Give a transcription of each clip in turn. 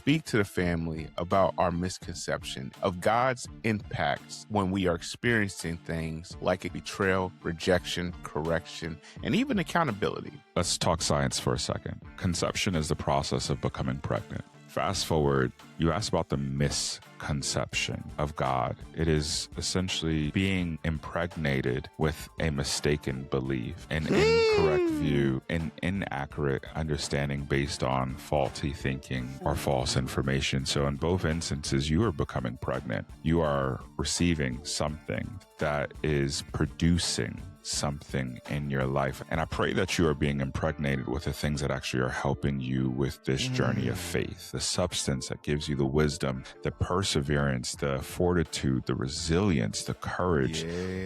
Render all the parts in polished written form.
speak to the family about our misconception of God's impacts when we are experiencing things like a betrayal, rejection, correction, and even accountability. Let's talk science for a second. Conception is the process of becoming pregnant. Fast forward, you asked about the misconception of God. It is essentially being impregnated with a mistaken belief, an incorrect view, an inaccurate understanding based on faulty thinking or false information. So in both instances, you are becoming pregnant. You are receiving something that is producing something in your life. And I pray that you are being impregnated with the things that actually are helping you with this journey of faith, the substance that gives you the wisdom, the perseverance, the fortitude, the resilience, the courage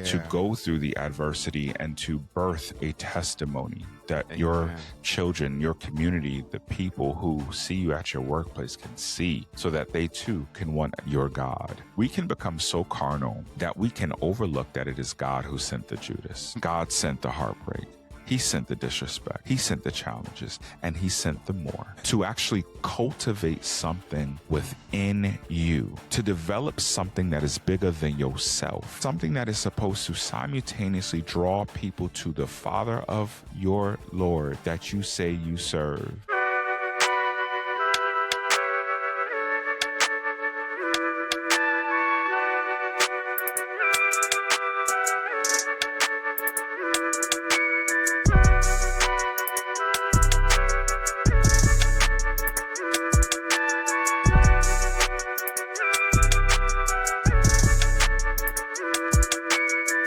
to go through the adversity and to birth a testimony that your children, your community, the people who see you at your workplace can see, so that they too can want your God. We can become so carnal that we can overlook that it is God who sent the Judas. God sent the heartbreak. He sent the disrespect. He sent the challenges, and he sent the more to actually cultivate something within you, to develop something that is bigger than yourself, something that is supposed to simultaneously draw people to the Father of your Lord that you say you serve.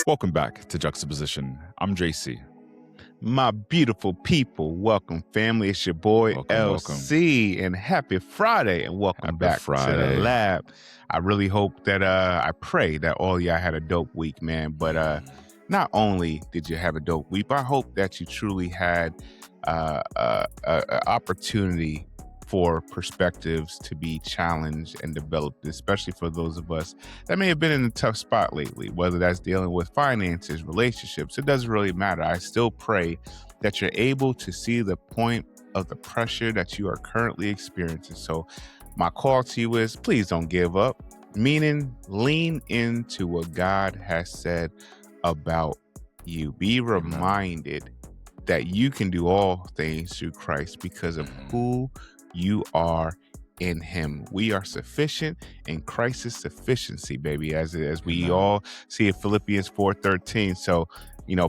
Welcome back to Juxtaposition. I'm JC. My beautiful people, welcome family. It's your boy LC, and happy Friday, and welcome back to the lab. I really hope that I pray that all y'all had a dope week, man. But not only did you have a dope week, but I hope that you truly had an opportunity for perspectives to be challenged and developed, especially for those of us that may have been in a tough spot lately, whether that's dealing with finances, relationships. It doesn't really matter. I still pray that you're able to see the point of the pressure that you are currently experiencing. So my call to you is, please don't give up, meaning lean into what God has said about you. Be reminded that you can do all things through Christ because of who you are in him. We are sufficient in Christ's sufficiency, baby, as we all see in Philippians 4:13. So,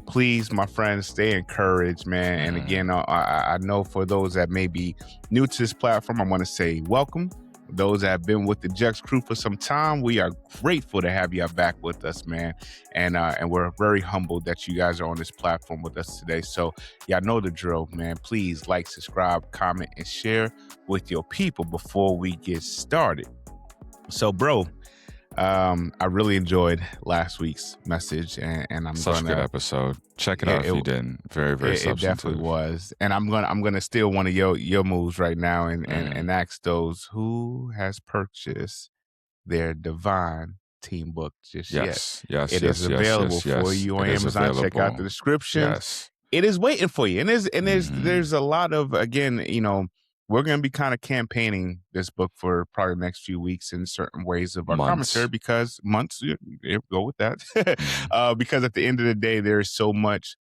please, my friends, stay encouraged, man. And again, I know for those that may be new to this platform, I want to say welcome. Those that have been with the Jux crew for some time, we are grateful to have you back with us, man. And we're very humbled that you guys are on this platform with us today. So y'all know the drill, man. Please like, subscribe, comment, and share with your people before we get started. So, bro, I really enjoyed last week's message, and I'm such a good episode. Check it out if you didn't. Very, very substantive. It definitely was. And I'm gonna steal one of your moves right now and ask those who has purchased their divine team book just yet. Yes, it is available for you on Amazon. Check out the description. Yes. It is waiting for you. And there's a lot of, again, we're going to be kind of campaigning this book for probably the next few weeks in certain ways of our commentary, because months, go with that. Because at the end of the day, there is so much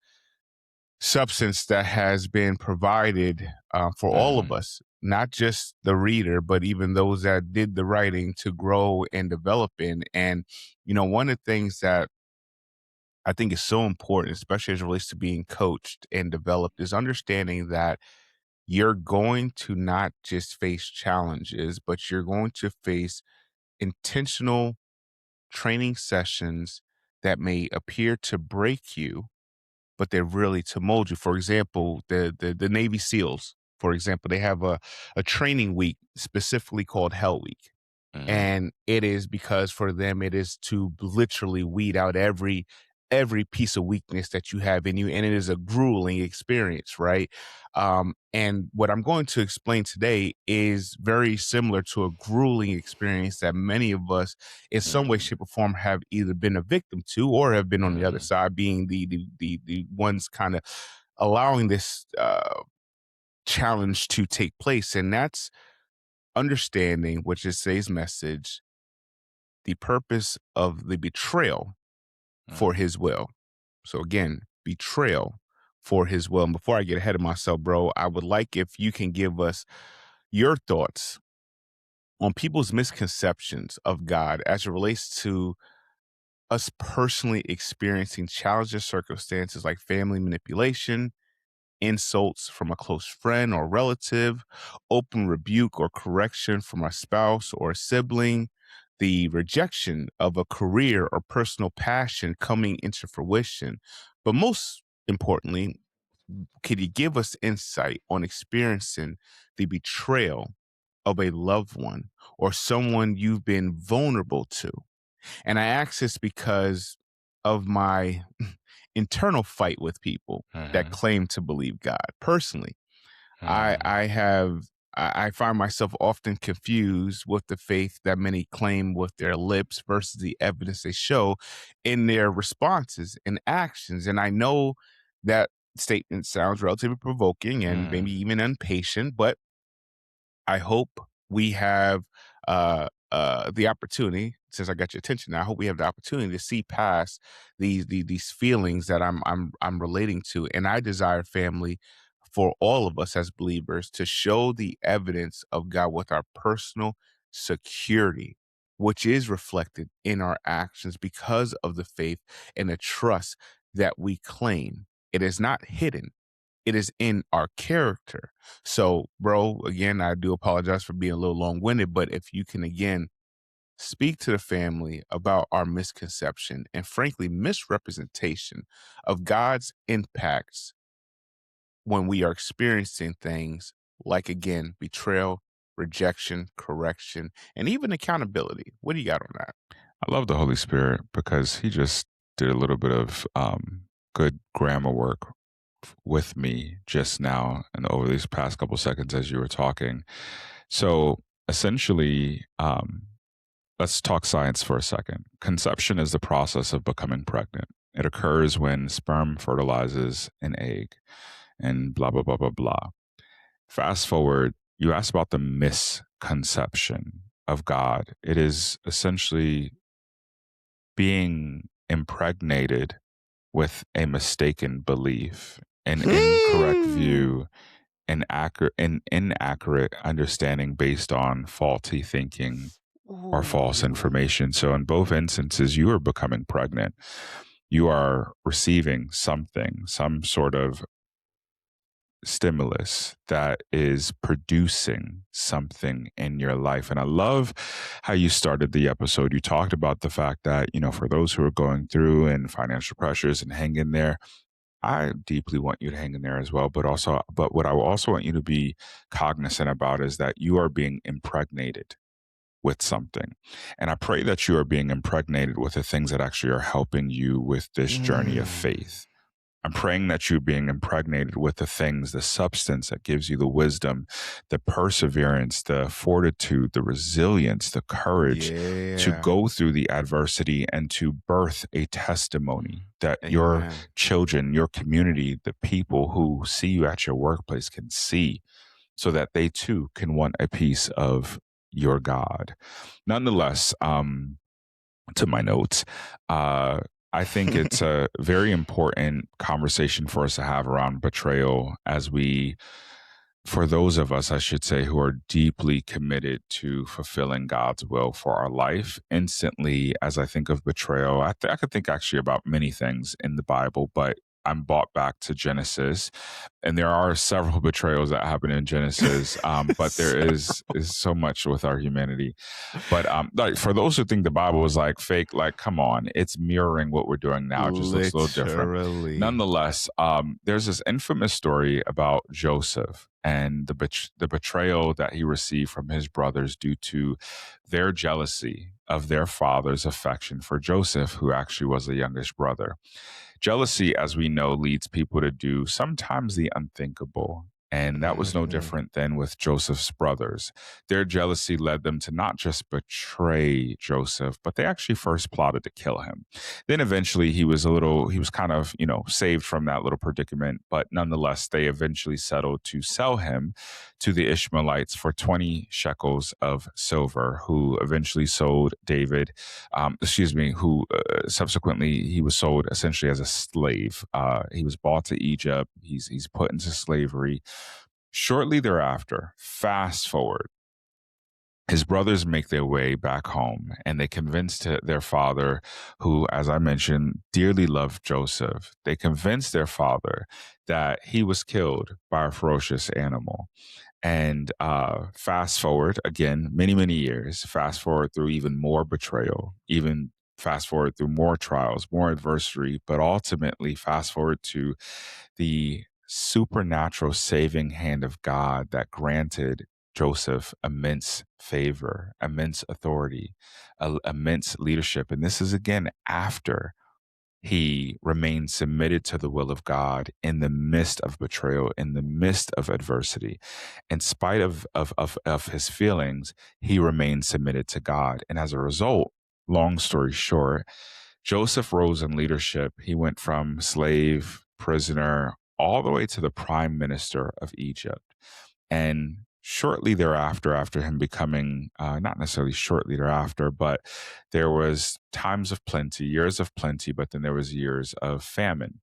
substance that has been provided for all of us, not just the reader, but even those that did the writing to grow and develop in. And, one of the things that I think is so important, especially as it relates to being coached and developed, is understanding that you're going to not just face challenges, but you're going to face intentional training sessions that may appear to break you, but they're really to mold you. For example, the Navy SEALs, for example, they have a training week specifically called Hell Week. And it is because for them, it is to literally weed out every piece of weakness that you have in you. And it is a grueling experience, right? And what I'm going to explain today is very similar to a grueling experience that many of us in some way, shape, or form have either been a victim to or have been on the other side, being the ones kind of allowing this challenge to take place. And that's understanding, which is today's message, the purpose of the betrayal for his will. So again, betrayal for his will. And before I get ahead of myself, bro, I would like if you can give us your thoughts on people's misconceptions of God as it relates to us personally experiencing challenges, circumstances like family manipulation, insults from a close friend or relative, open rebuke or correction from a spouse or a sibling, the rejection of a career or personal passion coming into fruition. But most importantly, could you give us insight on experiencing the betrayal of a loved one or someone you've been vulnerable to? And I ask this because of my internal fight with people that claim to believe God. Personally, I find myself often confused with the faith that many claim with their lips versus the evidence they show in their responses and actions. And I know that statement sounds relatively provoking and maybe even impatient, but I hope we have the opportunity, since I got your attention now, I hope we have the opportunity to see past these feelings that I'm relating to. And I desire, family, for all of us as believers to show the evidence of God with our personal security, which is reflected in our actions because of the faith and the trust that we claim. It is not hidden. It is in our character. So, bro, again, I do apologize for being a little long-winded, but if you can, again, speak to the family about our misconception and, frankly, misrepresentation of God's impacts when we are experiencing things like, again, betrayal, rejection, correction, and even accountability. What do you got on that? I love the Holy Spirit because he just did a little bit of good grammar work with me just now and over these past couple seconds as you were talking. So essentially, let's talk science for a second. Conception is the process of becoming pregnant. It occurs when sperm fertilizes an egg and blah, blah, blah, blah, blah. Fast forward, you asked about the misconception of God. It is essentially being impregnated with a mistaken belief, an incorrect view, an inaccurate understanding based on faulty thinking or false information. So in both instances, you are becoming pregnant. You are receiving something, some sort of stimulus that is producing something in your life. And I love how you started the episode. You talked about the fact that, for those who are going through and financial pressures and hang in there, I deeply want you to hang in there as well. But what I also want you to be cognizant about is that you are being impregnated with something. And I pray that you are being impregnated with the things that actually are helping you with this journey of faith. I'm praying that you're being impregnated with the things, the substance that gives you the wisdom, the perseverance, the fortitude, the resilience, the courage to go through the adversity and to birth a testimony that your children, your community, the people who see you at your workplace can see, so that they too can want a piece of your God. Nonetheless, to my notes, I think it's a very important conversation for us to have around betrayal for those of us, I should say, who are deeply committed to fulfilling God's will for our life. Instantly, as I think of betrayal, I could think actually about many things in the Bible, but I'm brought back to Genesis, and there are several betrayals that happen in Genesis, but there is so much with our humanity. But like, for those who think the Bible is like fake, like, come on, it's mirroring what we're doing now. It just looks a little different. Nonetheless, there's this infamous story about Joseph and the betrayal that he received from his brothers due to their jealousy of their father's affection for Joseph, who actually was the youngest brother. Jealousy, as we know, leads people to do sometimes the unthinkable. And that was no different than with Joseph's brothers. Their jealousy led them to not just betray Joseph, but they actually first plotted to kill him. Then eventually he was kind of, saved from that little predicament. But nonetheless, they eventually settled to sell him to the Ishmaelites for 20 shekels of silver, who eventually sold David, who subsequently he was sold essentially as a slave. He was bought to Egypt. He's put into slavery. Shortly thereafter, fast forward, his brothers make their way back home and they convinced their father, who, as I mentioned, dearly loved Joseph. They convinced their father that he was killed by a ferocious animal. And fast forward again, many, many years, fast forward through even more betrayal, even fast forward through more trials, more adversity, but ultimately fast forward to the supernatural saving hand of God that granted Joseph immense favor, immense authority, immense leadership. And this is again after he remained submitted to the will of God in the midst of betrayal, in the midst of adversity. In spite of his feelings, he remained submitted to God. And as a result, long story short, Joseph rose in leadership. He went from slave, prisoner, all the way to the prime minister of Egypt. And shortly thereafter, after him becoming, not necessarily shortly thereafter, but there was times of plenty, years of plenty, but then there was years of famine.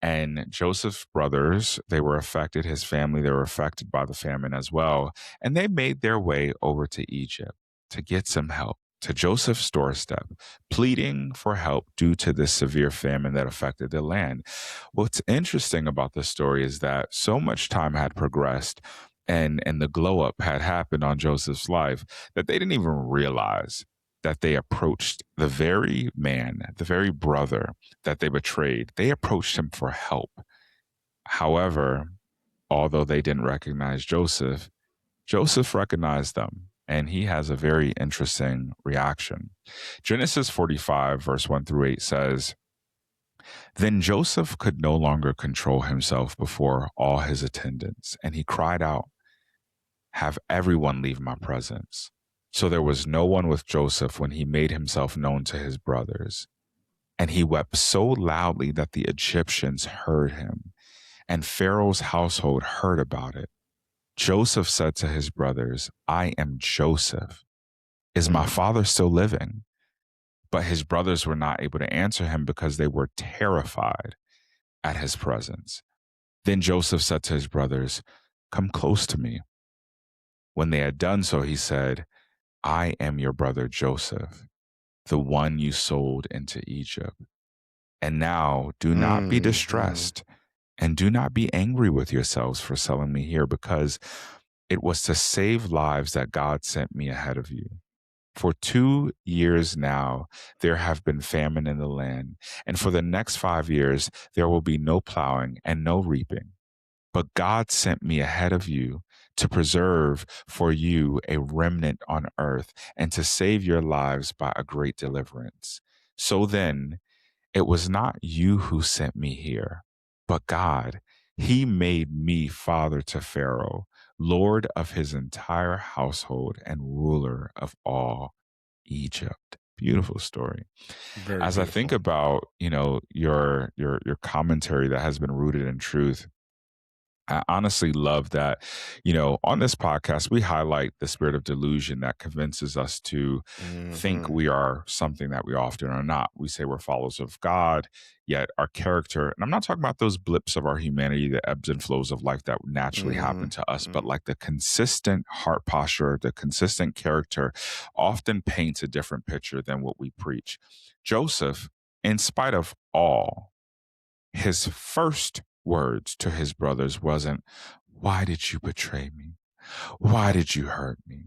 And Joseph's brothers, they were affected, his family, they were affected by the famine as well. And they made their way over to Egypt to get some help, to Joseph's doorstep, pleading for help due to this severe famine that affected the land. What's interesting about this story is that so much time had progressed and the glow up had happened on Joseph's life that they didn't even realize that they approached the very man, the very brother that they betrayed. They approached him for help. However, although they didn't recognize Joseph, Joseph recognized them, and he has a very interesting reaction. Genesis 45, verse 1 through 8 says, "Then Joseph could no longer control himself before all his attendants, and he cried out, 'Have everyone leave my presence.' So there was no one with Joseph when he made himself known to his brothers. And he wept so loudly that the Egyptians heard him, and Pharaoh's household heard about it. Joseph said to his brothers, 'I am Joseph. Is my father still living?' But his brothers were not able to answer him because they were terrified at his presence. Then Joseph said to his brothers, 'Come close to me.' When they had done so, he said, 'I am your brother Joseph, the one you sold into Egypt. And now do not be distressed and do not be angry with yourselves for selling me here, because it was to save lives that God sent me ahead of you. For 2 years now, there have been famine in the land, and for the next 5 years, there will be no plowing and no reaping. But God sent me ahead of you to preserve for you a remnant on earth and to save your lives by a great deliverance. So then, it was not you who sent me here, but God. He made me father to Pharaoh, Lord of his entire household and ruler of all Egypt." Beautiful story. Very As beautiful. I think about, your commentary that has been rooted in truth, I honestly love that, on this podcast, we highlight the spirit of delusion that convinces us to think we are something that we often are not. We say we're followers of God, yet our character, and I'm not talking about those blips of our humanity, the ebbs and flows of life that naturally happen to us, but like the consistent heart posture, the consistent character often paints a different picture than what we preach. Joseph, in spite of all, his first words to his brothers wasn't, "Why did you betray me? Why did you hurt me?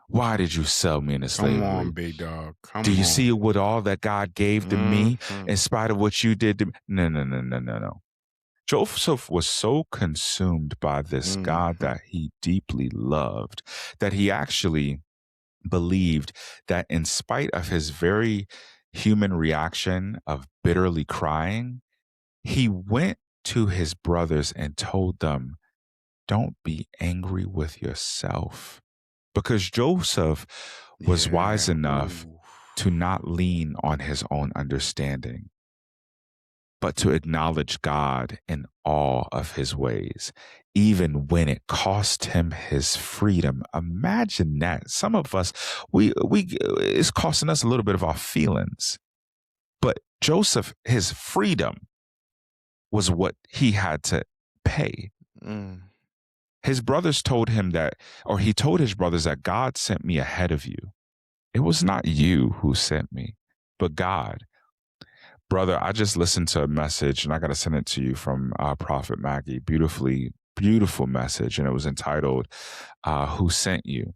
Why did you sell me into slavery? Come on, big dog. Come Do you on. see what all that God gave to me in spite of what you did to me?" No. Joseph was so consumed by this God that he deeply loved that he actually believed that in spite of his very human reaction of bitterly crying, he went to his brothers and told them, don't be angry with yourself. Because Joseph was wise enough to not lean on his own understanding, but to acknowledge God in all of his ways, even when it cost him his freedom. Imagine that. Some of us, it's costing us a little bit of our feelings. But Joseph, his freedom was what he had to pay. His brothers told him that, or he told his brothers that God sent me ahead of you. It was not you who sent me, but God. Brother, I just listened to a message, and I got to send it to you from Prophet Maggie. Beautiful message. And it was entitled, Who Sent You?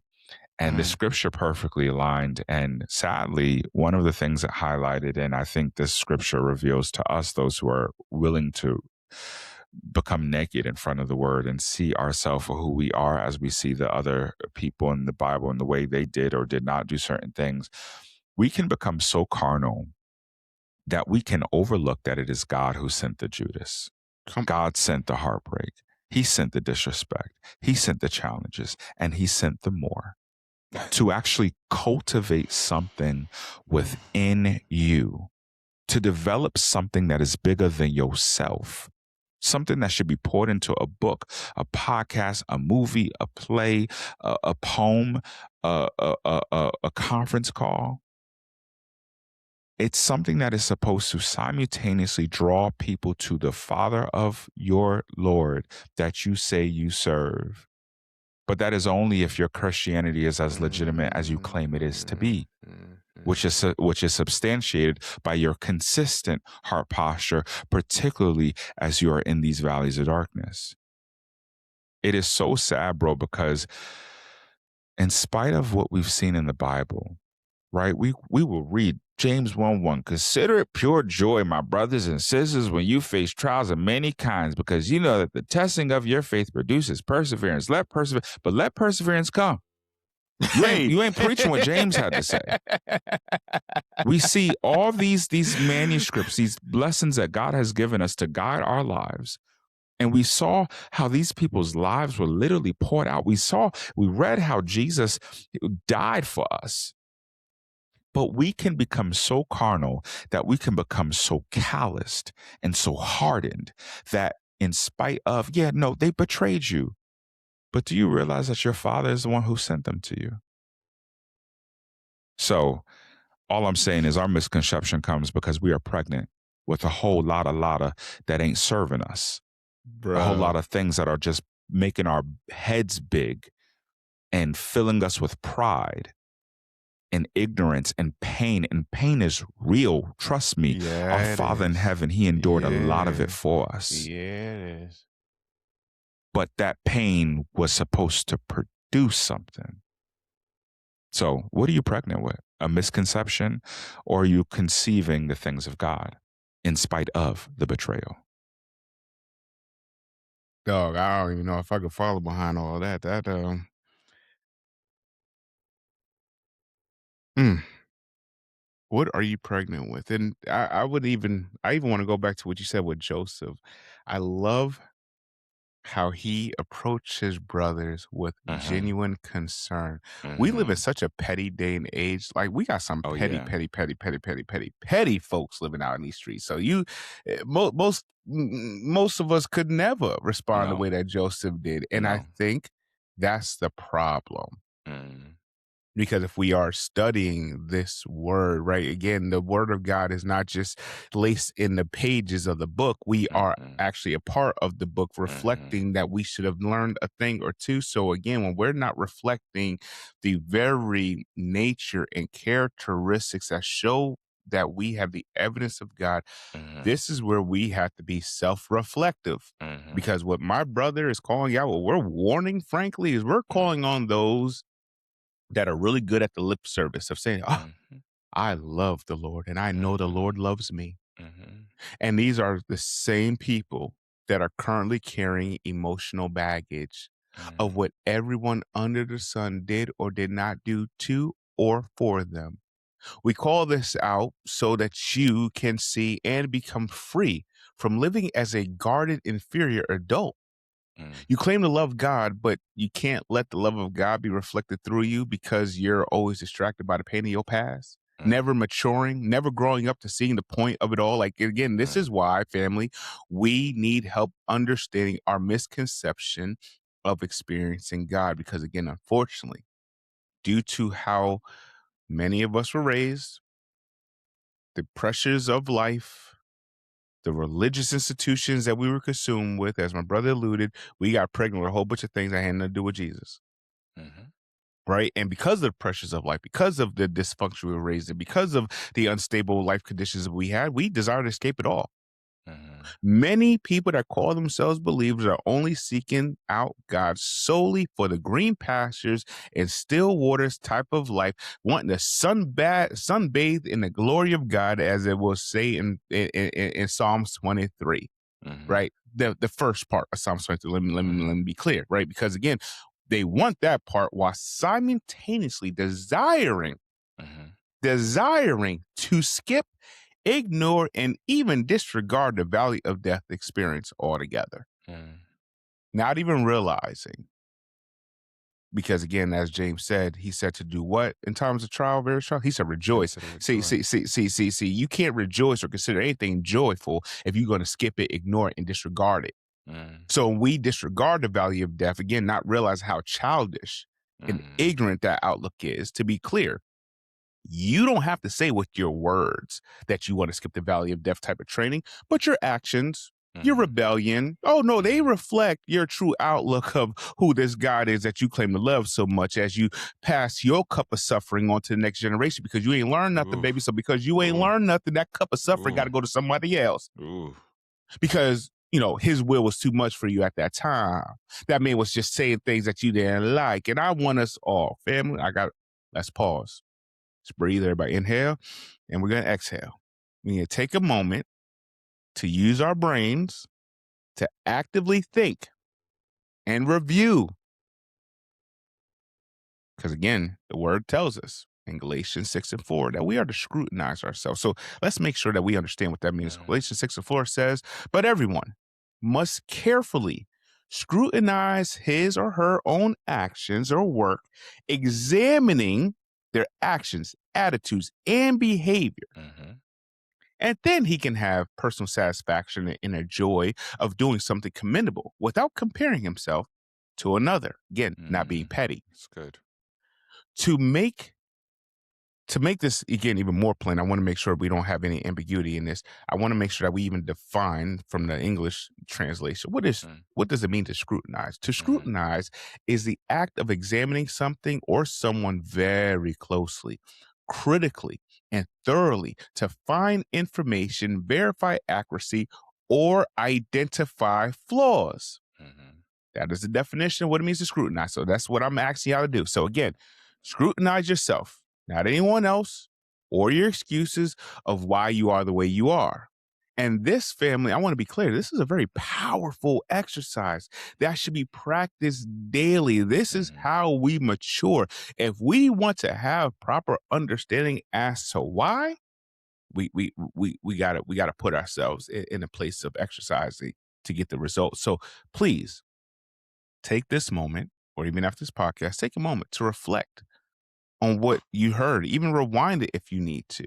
And the scripture perfectly aligned. And sadly, one of the things that highlighted, and I think this scripture reveals to us, those who are willing to become naked in front of the word and see ourselves for who we are as we see the other people in the Bible and the way they did or did not do certain things, we can become so carnal that we can overlook that it is God who sent the Judas. God sent the heartbreak. He sent the disrespect. He sent the challenges, and he sent the more to actually cultivate something within you, to develop something that is bigger than yourself, something that should be poured into a book, a podcast, a movie, a play, a poem, a conference call. It's something that is supposed to simultaneously draw people to the Father of your Lord that you say you serve. But that is only if your Christianity is as legitimate as you claim it is to be, which is substantiated by your consistent heart posture, particularly as you are in these valleys of darkness. It is so sad, bro, because in spite of what we've seen in the Bible, right, we will read James 1:1. Consider it pure joy, my brothers and sisters, when you face trials of many kinds, because you know that the testing of your faith produces perseverance. Let perseverance come. You ain't preaching what James had to say. We see all these manuscripts, these lessons that God has given us to guide our lives. And we saw how these people's lives were literally poured out. We read how Jesus died for us. But we can become so carnal that we can become so calloused and so hardened that in spite of, they betrayed you. But do you realize that your Father is the one who sent them to you? So all I'm saying is our misconception comes because we are pregnant with a whole lot of that ain't serving us. Bro. A whole lot of things that are just making our heads big and filling us with pride and ignorance and pain. And pain is real. Trust me. Our Father in heaven, he endured a lot of it for us. Yeah, it is. But that pain was supposed to produce something. So what are you pregnant with? A misconception? Or are you conceiving the things of God in spite of the betrayal? Dog, I don't even know if I could follow behind all that. What are you pregnant with? And I even want to go back to what you said with Joseph. I love how he approached his brothers with genuine concern. We live in such a petty day and age. Like, we got some petty folks living out in these streets. So most of us could never respond the way that Joseph did. And I think that's the problem. Because if we are studying this word, right, again, the word of God is not just laced in the pages of the book. We are actually a part of the book, reflecting that we should have learned a thing or two. So again, when we're not reflecting the very nature and characteristics that show that we have the evidence of God, this is where we have to be self-reflective. Because what my brother is calling out, what we're warning, frankly, is we're calling on those that are really good at the lip service of saying, I love the Lord and I know the Lord loves me. And these are the same people that are currently carrying emotional baggage of what everyone under the sun did or did not do to or for them. We call this out so that you can see and become free from living as a guarded inferior adult. You claim to love God, but you can't let the love of God be reflected through you because you're always distracted by the pain of your past, never maturing, never growing up to seeing the point of it all. Like, again, this is why, family, we need help understanding our misconception of experiencing God. Because, again, unfortunately, due to how many of us were raised, the pressures of life, the religious institutions that we were consumed with, as my brother alluded, we got pregnant with a whole bunch of things that had nothing to do with Jesus. Right. And because of the pressures of life, because of the dysfunction we were raised in, because of the unstable life conditions that we had, we desire to escape it all. Many people that call themselves believers are only seeking out God solely for the green pastures and still waters type of life, wanting to sunbathe in the glory of God, as it will say in Psalms 23, right? The first part of Psalms 23. Let me be clear, right? Because again, they want that part while simultaneously desiring to skip, ignore, and even disregard the valley of death experience altogether. Not even realizing, because again, as James said, he said to do what in times of trial, very trial? He said rejoice. See, you can't rejoice or consider anything joyful if you're going to skip it, ignore it, and disregard it. So when we disregard the valley of death, again, not realize how childish and ignorant that outlook is. To be clear, you don't have to say with your words that you want to skip the valley of death type of training, but your actions, your rebellion, oh no, they reflect your true outlook of who this God is that you claim to love so much, as you pass your cup of suffering on to the next generation, because you ain't learned nothing, baby. So because you ain't learned nothing, that cup of suffering got to go to somebody else. Because, you know, his will was too much for you at that time. That man was just saying things that you didn't like. And I want us all, family, let's pause. Let's breathe, everybody. Inhale, and we're going to exhale. We need to take a moment to use our brains to actively think and review. Because again, the word tells us in Galatians 6:4 that we are to scrutinize ourselves. So let's make sure that we understand what that means. Galatians 6:4 says, but everyone must carefully scrutinize his or her own actions or work, examining their actions, attitudes, and behavior. And then he can have personal satisfaction and a joy of doing something commendable without comparing himself to another. Again, not being petty. That's good. To make this, again, even more plain, I want to make sure we don't have any ambiguity in this. I want to make sure that we even define from the English translation, what does it mean to scrutinize? To scrutinize is the act of examining something or someone very closely, critically, and thoroughly to find information, verify accuracy, or identify flaws. That is the definition of what it means to scrutinize. So that's what I'm asking y'all to do. So again, scrutinize yourself, not anyone else, or your excuses of why you are the way you are. And this, family, I want to be clear, this is a very powerful exercise that should be practiced daily. This is how we mature. If we want to have proper understanding as to why, we gotta put ourselves in a place of exercising to get the results. So please take this moment, or even after this podcast, take a moment to reflect on what you heard, even rewind it if you need to.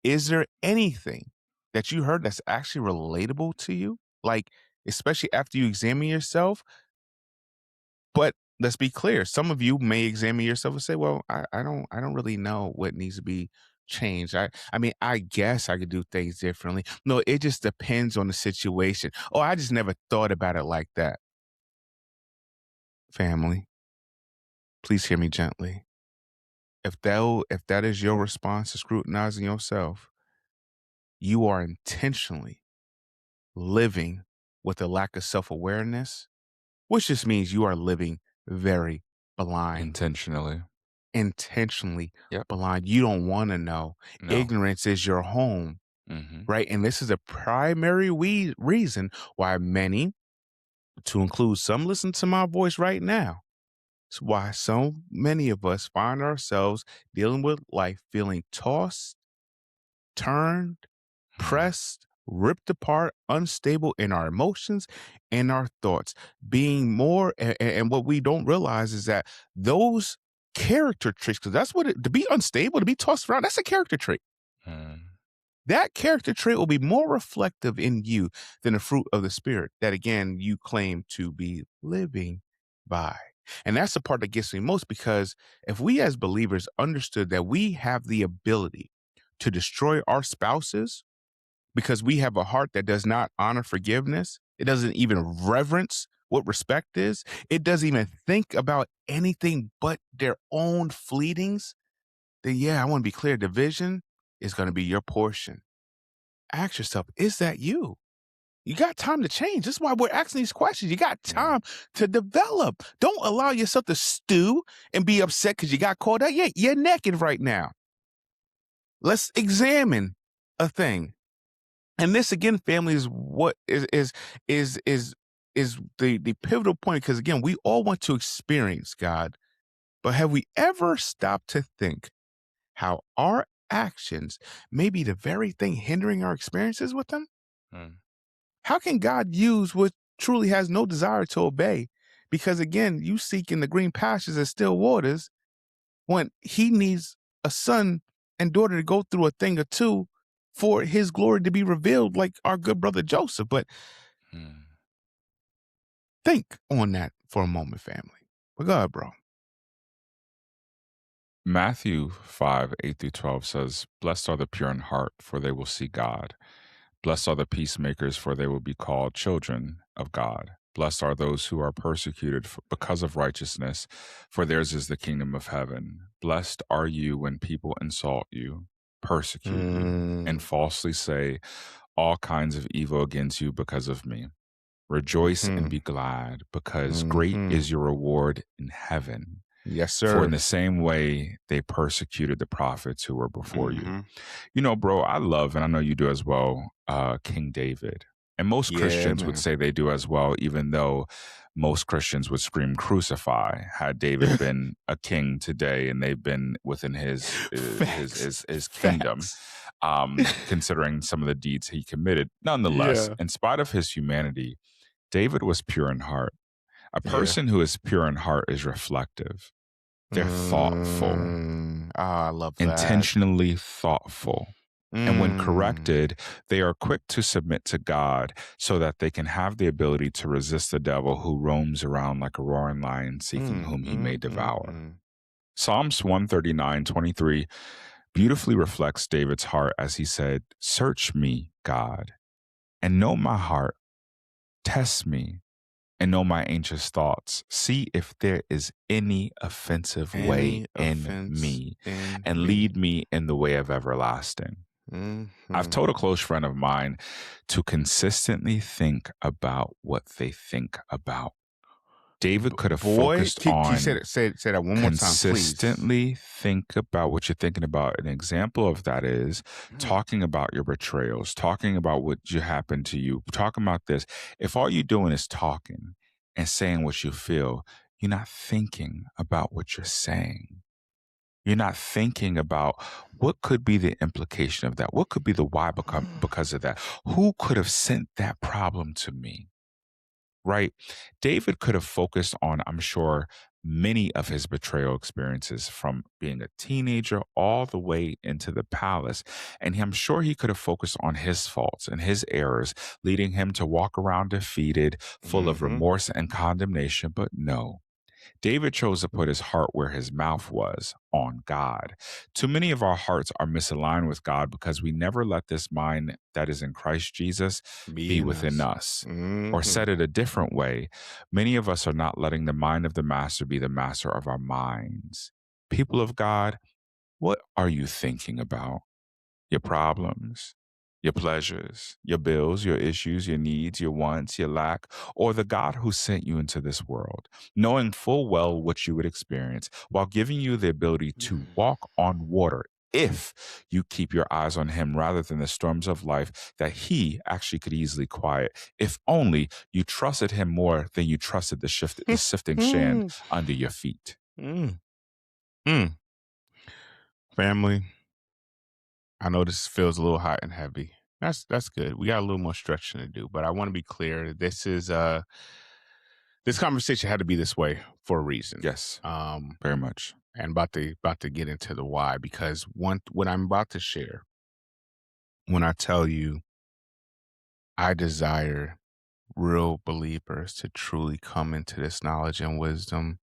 Is there anything that you heard that's actually relatable to you? Like, especially after you examine yourself. But let's be clear. Some of you may examine yourself and say, well, I don't really know what needs to be changed. I mean, I guess I could do things differently. No, it just depends on the situation. Oh, I just never thought about it like that. Family, please hear me gently. If that is your response to scrutinizing yourself, you are intentionally living with a lack of self-awareness, which just means you are living very blind. Intentionally blind. You don't want to know. No. Ignorance is your home, right? And this is a primary reason why many, to include some, listen to my voice right now. It's why so many of us find ourselves dealing with life feeling tossed, turned, pressed, ripped apart, unstable in our emotions and our thoughts, being more. And what we don't realize is that those character traits, because that's what to be unstable, to be tossed around, that's a character trait. That character trait will be more reflective in you than the fruit of the spirit that, again, you claim to be living by. And that's the part that gets me most, because if we as believers understood that we have the ability to destroy our spouses because we have a heart that does not honor forgiveness, it doesn't even reverence what respect is, it doesn't even think about anything but their own fleetings, then yeah, I want to be clear, division is going to be your portion. Ask yourself, is that you? You got time to change. This is why we're asking these questions. You got time to develop. Don't allow yourself to stew and be upset because you got called out. Yeah, you're naked right now. Let's examine a thing. And this again, family, is what is the pivotal point. Because again, we all want to experience God, but have we ever stopped to think how our actions may be the very thing hindering our experiences with Him? How can God use what truly has no desire to obey? Because again, you seek in the green pastures and still waters when He needs a son and daughter to go through a thing or two for His glory to be revealed, like our good brother Joseph. But think on that for a moment, family. But go ahead, bro. Matthew 5:8-12 says, "Blessed are the pure in heart, for they will see God. Blessed are the peacemakers, for they will be called children of God. Blessed are those who are persecuted because of righteousness, for theirs is the kingdom of heaven. Blessed are you when people insult you, persecute you, and falsely say all kinds of evil against you because of me. Rejoice and be glad, because great is your reward in heaven. Yes, sir. For in the same way they persecuted the prophets who were before you." You know, bro, I love, and I know you do as well, King David. And most Christians would say they do as well, even though most Christians would scream crucify had David been a king today and they've been within his kingdom, considering some of the deeds he committed. Nonetheless, in spite of his humanity, David was pure in heart. A person who is pure in heart is reflective. They're thoughtful. I love that. Intentionally thoughtful. And when corrected, they are quick to submit to God so that they can have the ability to resist the devil who roams around like a roaring lion seeking whom he may devour. Psalms 139:23 beautifully reflects David's heart as he said, "Search me, God, and know my heart. Test me and know my anxious thoughts. See if there is any offensive way in me, and lead me in the way of everlasting." I've told a close friend of mine to consistently think about what they think about. David could have focused on say that one more time, please. Consistently think about what you're thinking about. An example of that is talking about your betrayals, talking about what happened to you, talking about this. If all you're doing is talking and saying what you feel, you're not thinking about what you're saying. You're not thinking about what could be the implication of that. What could be the why because of that? Who could have sent that problem to me? Right? David could have focused on, I'm sure, many of his betrayal experiences from being a teenager all the way into the palace. And I'm sure he could have focused on his faults and his errors, leading him to walk around defeated, full of remorse and condemnation. But no. David chose to put his heart where his mouth was, on God. Too many of our hearts are misaligned with God because we never let this mind that is in Christ Jesus be within us. Or said it a different way, many of us are not letting the mind of the master be the master of our minds. People of God, what are you thinking about? Your problems, your pleasures, your bills, your issues, your needs, your wants, your lack, or the God who sent you into this world, knowing full well what you would experience while giving you the ability to walk on water if you keep your eyes on Him rather than the storms of life that He actually could easily quiet, if only you trusted Him more than you trusted the sifting sand under your feet. Family, I know this feels a little hot and heavy, That's good. We got a little more stretching to do, but I want to be clear. This conversation had to be this way for a reason. Yes, very much. And about to get into the why, because what I'm about to share, when I tell you I desire real believers to truly come into this knowledge and wisdom,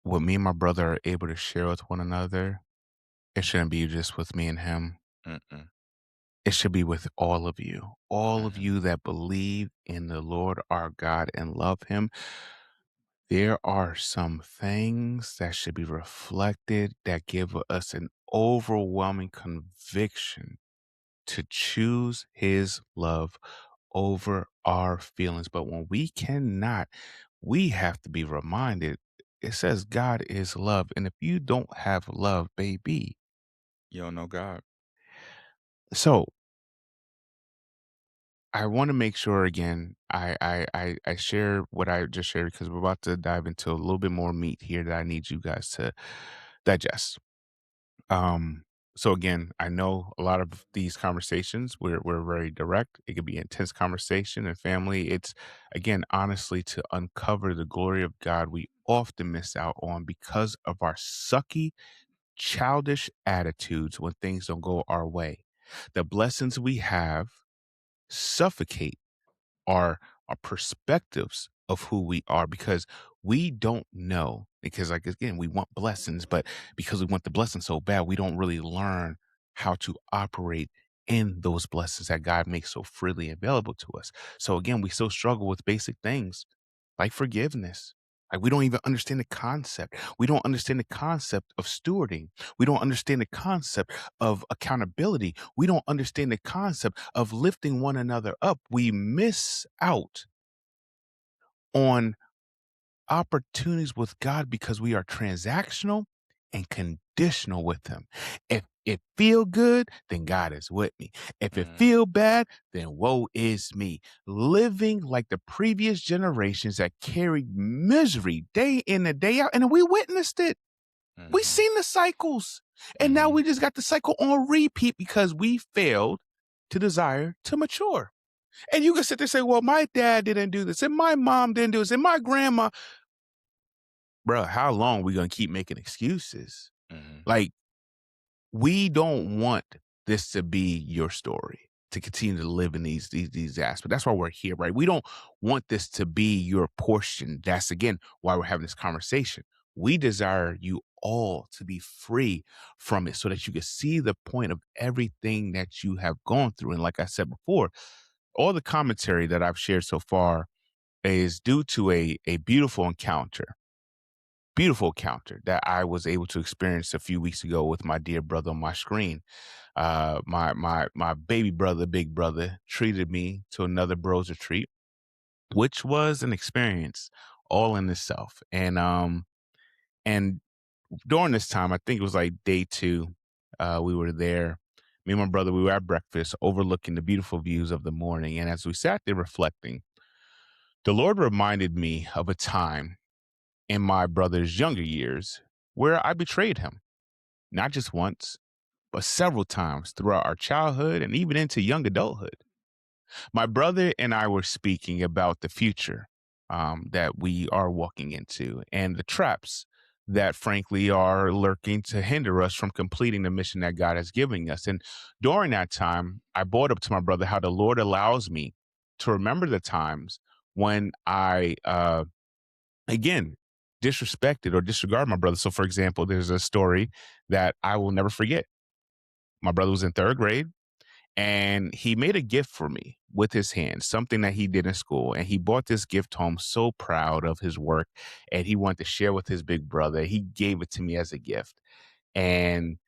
what me and my brother are able to share with one another, it shouldn't be just with me and him. Mm-mm. It should be with all of Mhm. you that believe in the Lord our God and love him. There are some things that should be reflected that give us an overwhelming conviction to choose his love over our feelings. But when we cannot, we have to be reminded it says God is love. And if you don't have love, baby. You don't know God. So I want to make sure again, I share what I just shared because we're about to dive into a little bit more meat here that I need you guys to digest. Um, so again, I know a lot of these conversations we're very direct. It could be intense conversation and family. It's again, honestly, to uncover the glory of God we often miss out on because of our sucky, childish attitudes when things don't go our way. The blessings we have suffocate our our perspectives of who we are because we don't know, because like again we want blessings, but because we want the blessing so bad we don't really learn how to operate in those blessings that God makes so freely available to us. So again, we still struggle with basic things like forgiveness. Like we don't even understand the concept. We don't understand the concept of stewarding. We don't understand the concept of accountability. We don't understand the concept of lifting one another up. We miss out on opportunities with God because we are transactional and conditional with him. If it feel good, then God is with me. If it Mm, feel bad, then woe is me. Living like the previous generations that carried misery day in and day out. And we witnessed it. We mhm, seen the cycles. And now mhm, we just got the cycle on repeat because we failed to desire to mature. And you can sit there and say, well, my dad didn't do this, and my mom didn't do this, and my grandma. Bro, how long we gonna keep making excuses? mhm. Like, we don't want this to be your story to continue to live in these aspects. That's why we're here, right? We don't want this to be your portion. That's again why we're having this conversation. We desire you all to be free from it so that you can see the point of everything that you have gone through. And like I said before, all the commentary that I've shared so far is due to a beautiful encounter that I was able to experience a few weeks ago with my dear brother on my screen. My baby brother, big brother, treated me to another bros retreat, which was an experience all in itself. And during this time, I think it was like day two, we were there. Me and my brother, we were at breakfast, overlooking the beautiful views of the morning. And as we sat there reflecting, the Lord reminded me of a time in my brother's younger years where I betrayed him, not just once, but several times throughout our childhood and even into young adulthood. My brother and I were speaking about the future that we are walking into and the traps that, frankly, are lurking to hinder us from completing the mission that God has given us. And during that time, I brought up to my brother how the Lord allows me to remember the times when I, again, disrespected or disregard my brother. So, for example, there's a story that I will never forget. My brother was in third grade and he made a gift for me with his hands, something that he did in school. And he brought this gift home so proud of his work and he wanted to share with his big brother. He gave it to me as a gift and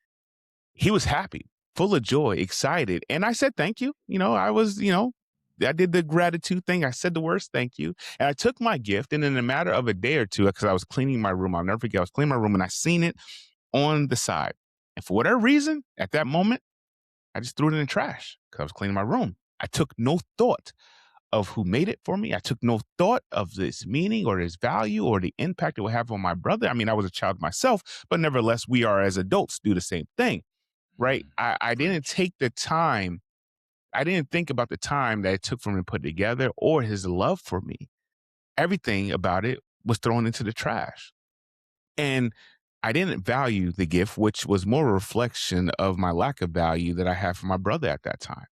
he was happy, full of joy, excited. And I said, thank you. I was, I did the gratitude thing. I said the words, thank you. And I took my gift. And in a matter of a day or two, because I was cleaning my room, I'll never forget, I was cleaning my room and I seen it on the side. And for whatever reason, at that moment, I just threw it in the trash because I was cleaning my room. I took no thought of who made it for me. I took no thought of this meaning or this value or the impact it would have on my brother. I mean, I was a child myself, but nevertheless, we are as adults do the same thing, right? Mm. I didn't Preach. take the time. I didn't think about the time that it took for him to put it together or his love for me. Everything about it was thrown into the trash. And I didn't value the gift, which was more a reflection of my lack of value that I had for my brother at that time.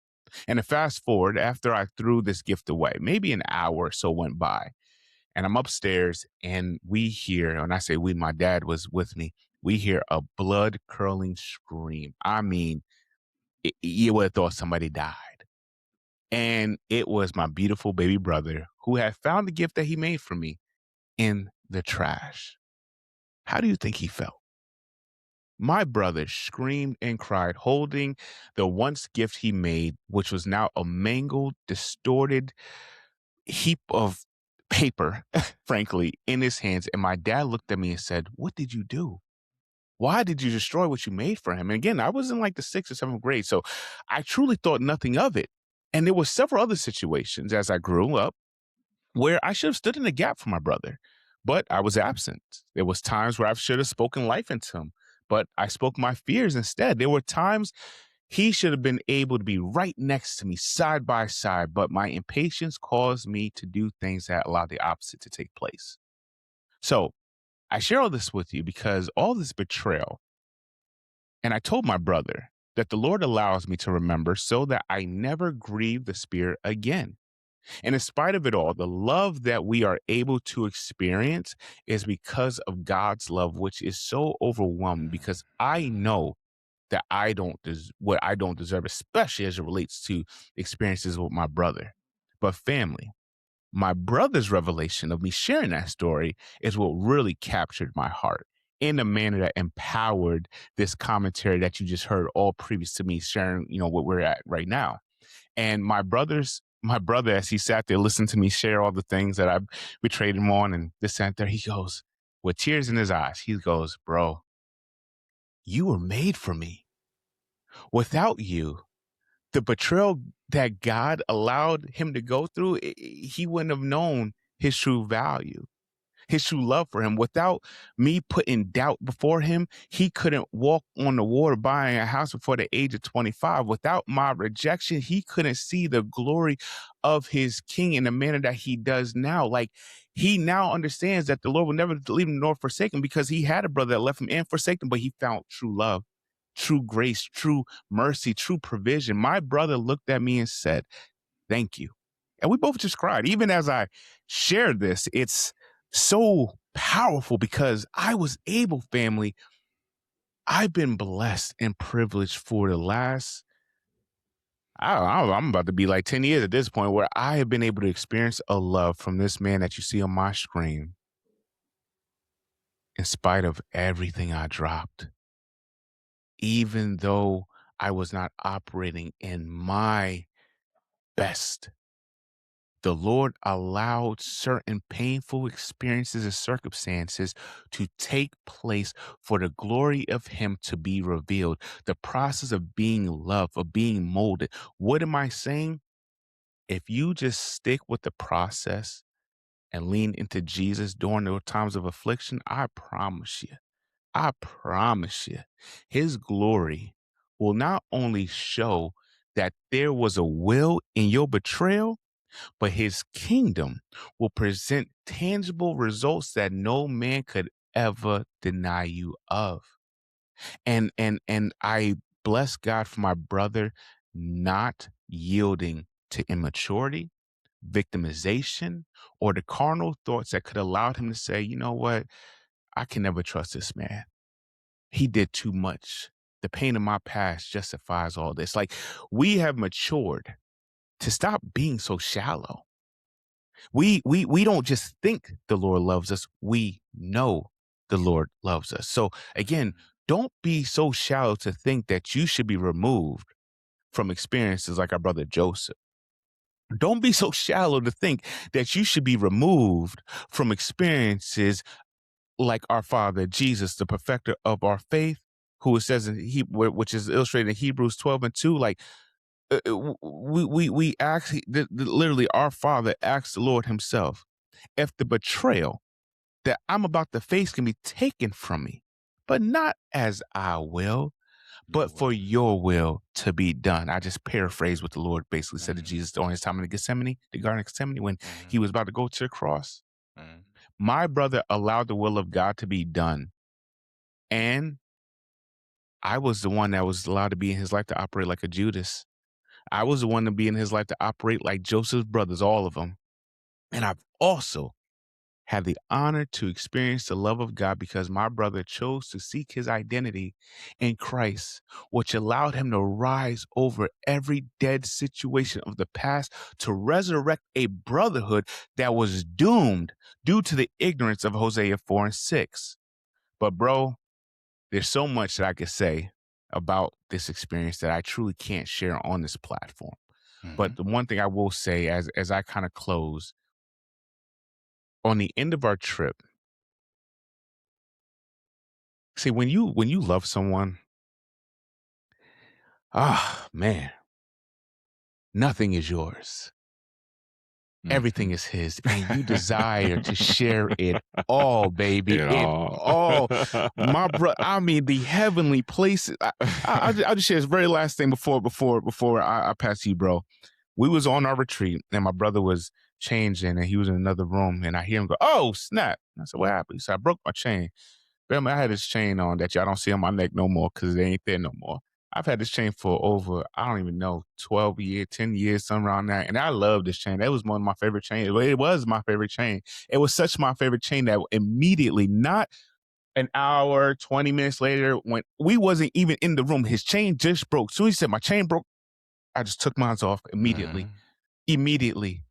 And to fast forward, after I threw this gift away, maybe an hour or so went by, and I'm upstairs and we hear, and I say we, my dad was with me, we hear a blood curling scream. I mean, you would have thought somebody died. And it was my beautiful baby brother who had found the gift that he made for me in the trash. How do you think he felt? My brother screamed and cried, holding the once gift he made, which was now a mangled, distorted heap of paper, frankly, in his hands. And my dad looked at me and said, "What did you do? Why did you destroy what you made for him?" And again, I was in like the 6th or 7th grade, so I truly thought nothing of it. And there were several other situations as I grew up where I should have stood in the gap for my brother, but I was absent. There was times where I should have spoken life into him, but I spoke my fears instead. There were times he should have been able to be right next to me, side by side, but my impatience caused me to do things that allowed the opposite to take place. So I share all this with you because all this betrayal, and I told my brother that the Lord allows me to remember so that I never grieve the Spirit again. And in spite of it all, the love that we are able to experience is because of God's love, which is so overwhelming because I know that what I don't deserve, especially as it relates to experiences with my brother. But family, my brother's revelation of me sharing that story is what really captured my heart in a manner that empowered this commentary that you just heard all previous to me sharing, what we're at right now. And my brother, as he sat there, listened to me share all the things that I betrayed him on and this and that, he goes, with tears in his eyes, he goes, "Bro, you were made for me. Without you, the betrayal that God allowed him to go through, he wouldn't have known his true value, his true love for him. Without me putting doubt before him, he couldn't walk on the water buying a house before the age of 25. Without my rejection, he couldn't see the glory of his king in the manner that he does now. Like, he now understands that the Lord will never leave him nor forsake him because he had a brother that left him and forsake him, but he found true love, true grace, true mercy, true provision. My brother looked at me and said, "Thank you." And we both just cried. Even as I shared this, it's so powerful because I was able, family. I've been blessed and privileged for the last, I'm about to be like 10 years at this point, where I have been able to experience a love from this man that you see on my screen, in spite of everything I dropped, even though I was not operating in my best. The Lord allowed certain painful experiences and circumstances to take place for the glory of Him to be revealed. The process of being loved, of being molded. What am I saying? If you just stick with the process and lean into Jesus during the times of affliction, I promise you, His glory will not only show that there was a will in your betrayal, but his kingdom will present tangible results that no man could ever deny you of. And I bless God for my brother not yielding to immaturity, victimization, or the carnal thoughts that could allow him to say, "You know what? I can never trust this man. He did too much. The pain of my past justifies all this." Like, we have matured to stop being so shallow. We don't just think the Lord loves us, we know the Lord loves us. So again, don't be so shallow to think that you should be removed from experiences like our brother Joseph. Don't be so shallow to think that you should be removed from experiences like our Father Jesus, the perfecter of our faith, who it says which is illustrated in Hebrews 12:2. Like, we actually literally, our Father asked the Lord Himself, if the betrayal that I'm about to face can be taken from me, but not as I will. but for your will to be done. I just paraphrase what the Lord basically said to Jesus during his time in the Garden of Gethsemane, when he was about to go to the cross. My brother allowed the will of God to be done. And I was the one that was allowed to be in his life to operate like a Judas. I was the one to be in his life to operate like Joseph's brothers, all of them. And I've also had the honor to experience the love of God because my brother chose to seek his identity in Christ, which allowed him to rise over every dead situation of the past to resurrect a brotherhood that was doomed due to the ignorance of Hosea 4 and 6. But bro, there's so much that I could say about this experience that I truly can't share on this platform. But the one thing I will say as I kind of close, on the end of our trip, see, when you love someone, man, nothing is yours. Everything is his, and you desire to share it all, baby. It all. My bro. I mean, the heavenly places. I'll just share this very last thing before I pass to you, bro. We was on our retreat, and my brother was changing, and he was in another room, and I hear him go, "Oh, snap!" And I said, "What happened?" He said, "I broke my chain." Remember, I had this chain on that y'all don't see on my neck no more because it ain't there no more. I've had this chain for over, I don't even know, 12 years, 10 years, something around there. And I love this chain. That was one of my favorite chains. It was my favorite chain. It was such my favorite chain that immediately, not an hour, 20 minutes later, when we wasn't even in the room, his chain just broke. So he said, my chain broke. I just took mine off immediately. Immediately.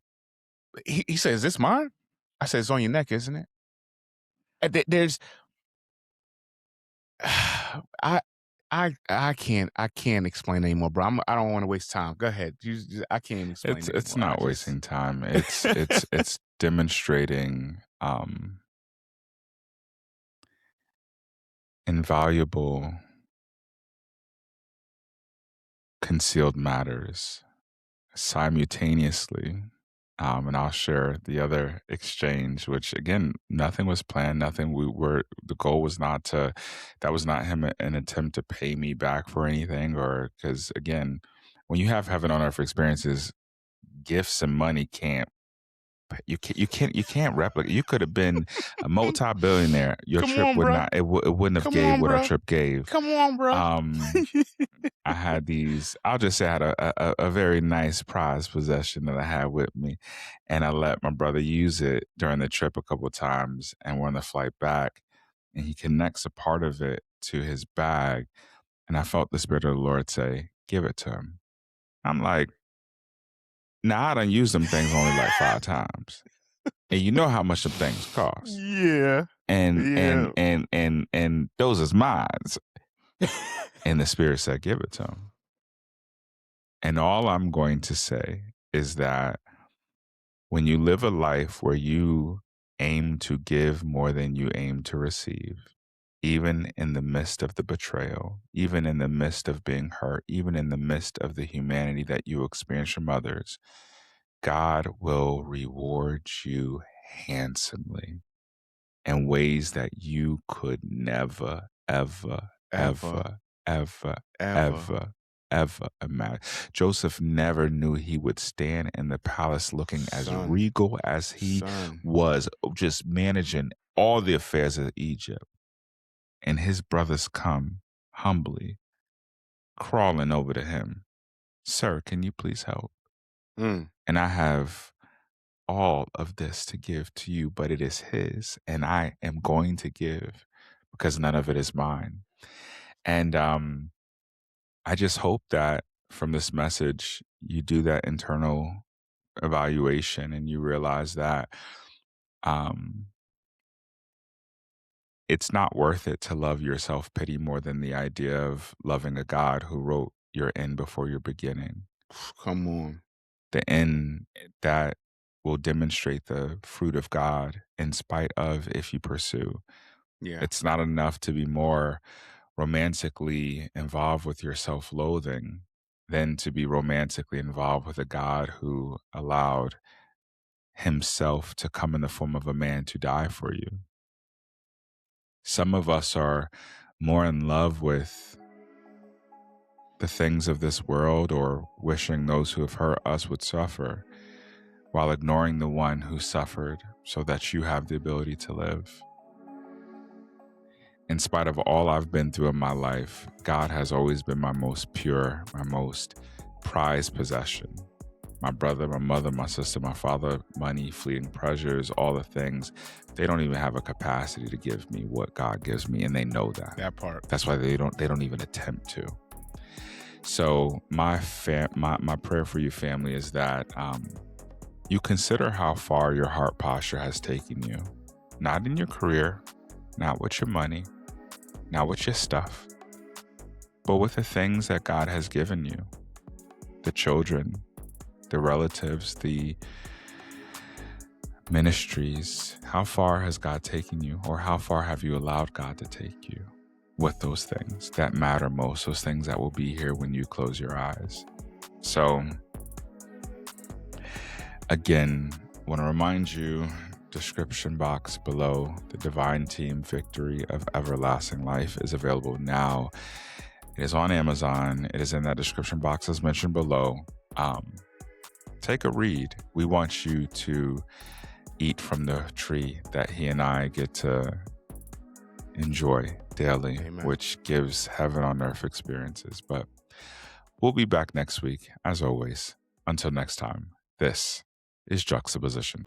He said, is this mine? I said, it's on your neck, isn't it? And there's... I can't explain anymore, bro. I don't want to waste time. Go ahead. I can't explain. It's not wasting time. It's demonstrating invaluable concealed matters simultaneously. And I'll share the other exchange, which again, nothing was planned. The goal was that was not him an attempt to pay me back for anything, or because again, when you have heaven on earth experiences, gifts and money can't replicate. You could have been a multi-billionaire. Your trip would not, it wouldn't have gave what our trip gave. Come on, bro. I had these, I'll just say I had a very nice prized possession that I had with me. And I let my brother use it during the trip a couple of times. And we're on the flight back. And he connects a part of it to his bag. And I felt the Spirit of the Lord say, give it to him. I'm like, I done used them things only like 5 times. And you know how much them things cost. Yeah. And those is mine. And the Spirit said, give it to him. And all I'm going to say is that when you live a life where you aim to give more than you aim to receive, even in the midst of the betrayal, even in the midst of being hurt, even in the midst of the humanity that you experience from others, God will reward you handsomely in ways that you could never, ever imagine. Joseph never knew he would stand in the palace looking as regal as he was, just managing all the affairs of Egypt. And his brothers come humbly, crawling over to him. Sir, can you please help? And I have all of this to give to you, but it is his, and I am going to give because none of it is mine. And I just hope that from this message, you do that internal evaluation and you realize that it's not worth it to love your self-pity more than the idea of loving a God who wrote your end before your beginning. Come on. The end that will demonstrate the fruit of God in spite of if you pursue. Yeah. It's not enough to be more romantically involved with your self-loathing than to be romantically involved with a God who allowed himself to come in the form of a man to die for you. Some of us are more in love with the things of this world or wishing those who have hurt us would suffer, while ignoring the one who suffered so that you have the ability to live. In spite of all I've been through in my life, God has always been my most pure, my most prized possession. My brother, my mother, my sister, my father, money, fleeting pleasures, all the things, they don't even have a capacity to give me what God gives me, and they know that. That part. That's why they don't even attempt to. So my prayer for you, family, is that you consider how far your heart posture has taken you. Not in your career, not with your money, not with your stuff, but with the things that God has given you. The children, the relatives, the ministries. How far has God taken you, or how far have you allowed God to take you with those things that matter most, those things that will be here when you close your eyes? So again, I want to remind you, description box below, the Divine Team Victory of Everlasting Life is available now. It is on Amazon. It is in that description box as mentioned below. Take a read. We want you to eat from the tree that he and I get to enjoy daily. Amen. Which gives heaven on earth experiences. But we'll be back next week, as always. Until next time, this is Juxtaposition.